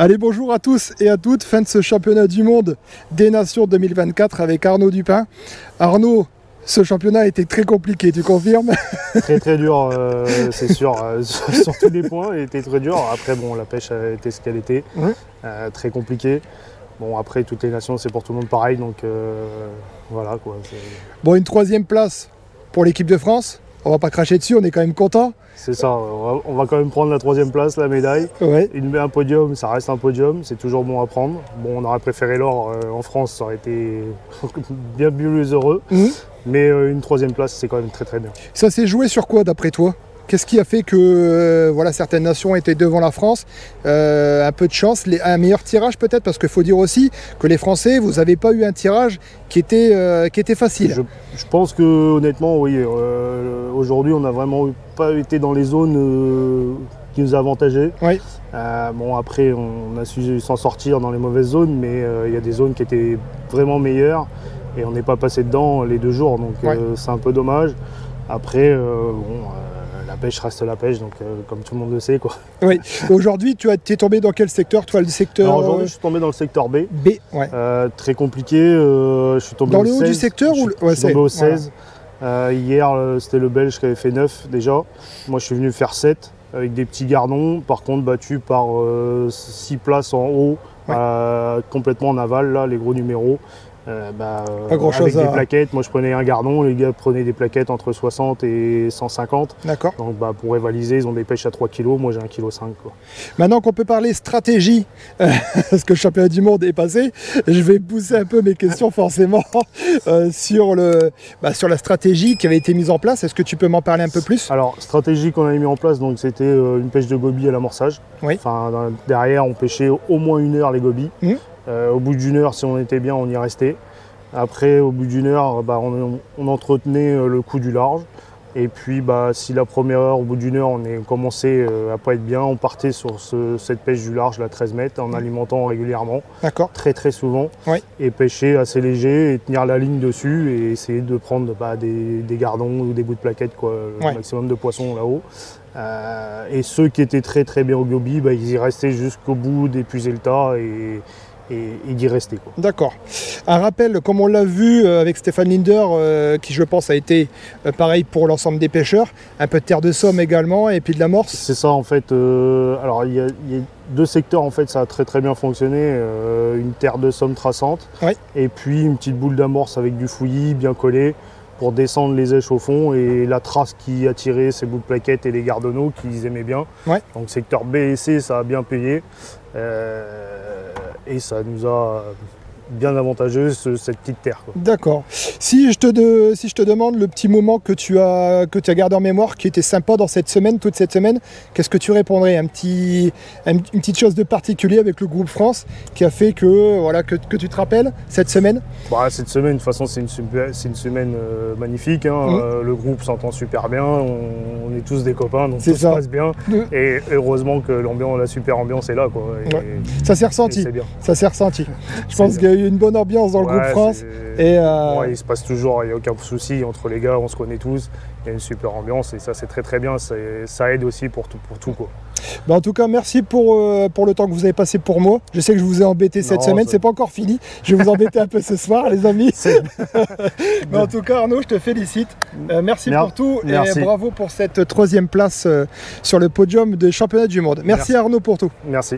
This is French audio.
Allez, bonjour à tous et à toutes. Fin de ce championnat du monde des nations 2024 avec Arnaud Dupin. Arnaud, ce championnat a été très compliqué, tu confirmes? Très dur, c'est sûr. Sur tous les points, il était très dur. Après, bon, la pêche a été ce qu'elle était. Très compliqué. Bon, après, toutes les nations, c'est pour tout le monde pareil. Donc voilà quoi. Bon, une 3e place pour l'équipe de France. On va pas cracher dessus, on est quand même content. C'est ça, on va quand même prendre la 3e place, la médaille. Ouais. Un podium, ça reste un podium, c'est toujours bon à prendre. Bon, on aurait préféré l'or en France, ça aurait été bien plus heureux. Mais une 3e place, c'est quand même très bien. Ça s'est joué sur quoi d'après toi? Qu'est-ce qui a fait que voilà, certaines nations étaient devant la France? Un peu de chance, un meilleur tirage peut-être, parce qu'il faut dire aussi que les Français, vous n'avez pas eu un tirage qui était facile. Je pense que honnêtement, oui, aujourd'hui on n'a vraiment pas été dans les zones qui nous avantageaient. Oui. Bon, après on a su s'en sortir dans les mauvaises zones, mais il y a des zones qui étaient vraiment meilleures et on n'est pas passé dedans les 2 jours, donc c'est un peu dommage. Après, la pêche reste la pêche, donc comme tout le monde le sait, quoi. Oui. Aujourd'hui, tu es tombé dans quel secteur, toi, le secteur? Aujourd'hui, je suis tombé dans le secteur B. B, ouais. Très compliqué. Je suis tombé dans le haut du secteur ou je suis tombé au 16. Voilà. Hier, c'était le Belge qui avait fait 9 déjà. Moi, je suis venu faire 7 avec des petits gardons. Par contre, battu par 6 places en haut, complètement en aval, là, les gros numéros. Pas grand chose avec des plaquettes, moi je prenais un gardon, les gars prenaient des plaquettes entre 60 et 150. D'accord. Donc pour rivaliser, ils ont des pêches à 3 kg, moi j'ai 1,5 kg. Maintenant qu'on peut parler stratégie, parce que le championnat du monde est passé, je vais pousser un peu mes questions forcément sur la stratégie qui avait été mise en place. Est-ce que tu peux m'en parler un peu plus? Alors, stratégie qu'on avait mis en place, donc c'était une pêche de gobies à l'amorçage. Oui. Enfin, derrière, on pêchait au moins 1 heure les gobies. Au bout d'1 heure, si on était bien, on y restait. Après, au bout d'1 heure, on entretenait le coup du large. Et puis, si la première heure, au bout d'1 heure, on commençait à pas être bien, on partait sur cette pêche du large, la 13 mètres, en alimentant régulièrement. D'accord. Très souvent. Oui. Et pêcher assez léger et tenir la ligne dessus et essayer de prendre des gardons ou des bouts de plaquettes, quoi, le maximum de poissons là-haut. Et ceux qui étaient très bien au goby, ils y restaient jusqu'au bout d'épuiser le tas et d'y rester. D'accord. Un rappel, comme on l'a vu avec Stéphane Linder, qui je pense a été pareil pour l'ensemble des pêcheurs, un peu de terre de somme également et puis de l'amorce. C'est ça en fait. Alors il y a 2 secteurs en fait, ça a très bien fonctionné. Une terre de somme traçante et puis une petite boule d'amorce avec du fouillis bien collé pour descendre les èches au fond et la trace qui attirait ces bouts de plaquettes et les gardonneaux qu'ils aimaient bien. Donc secteur B et C, ça a bien payé. Et ça nous a bien avantageux cette petite terre. D'accord. Si je te demande le petit moment que tu as gardé en mémoire, qui était sympa dans cette semaine, toute cette semaine, qu'est-ce que tu répondrais? Une petite chose de particulier avec le groupe France qui a fait que tu te rappelles cette semaine? Cette semaine, de toute façon, c'est une semaine magnifique. Le groupe s'entend super bien, on est tous des copains, donc tout se passe bien. Et heureusement que la super ambiance est là, quoi. Ça s'est ressenti. Ça s'est ressenti. Je pense qu'il y a eu une bonne ambiance dans le groupe France. Il se passe toujours, il n'y a aucun souci entre les gars, on se connaît tous. Il y a une super ambiance et ça c'est très bien, ça aide aussi pour tout quoi. En tout cas, merci pour le temps que vous avez passé pour moi. Je sais que je vous ai embêté cette semaine, c'est pas encore fini. Je vais vous embêter un peu ce soir, les amis. Mais en tout cas, Arnaud, je te félicite. Merci pour tout et bravo pour cette 3e place sur le podium des championnats du monde. Merci Arnaud pour tout. Merci.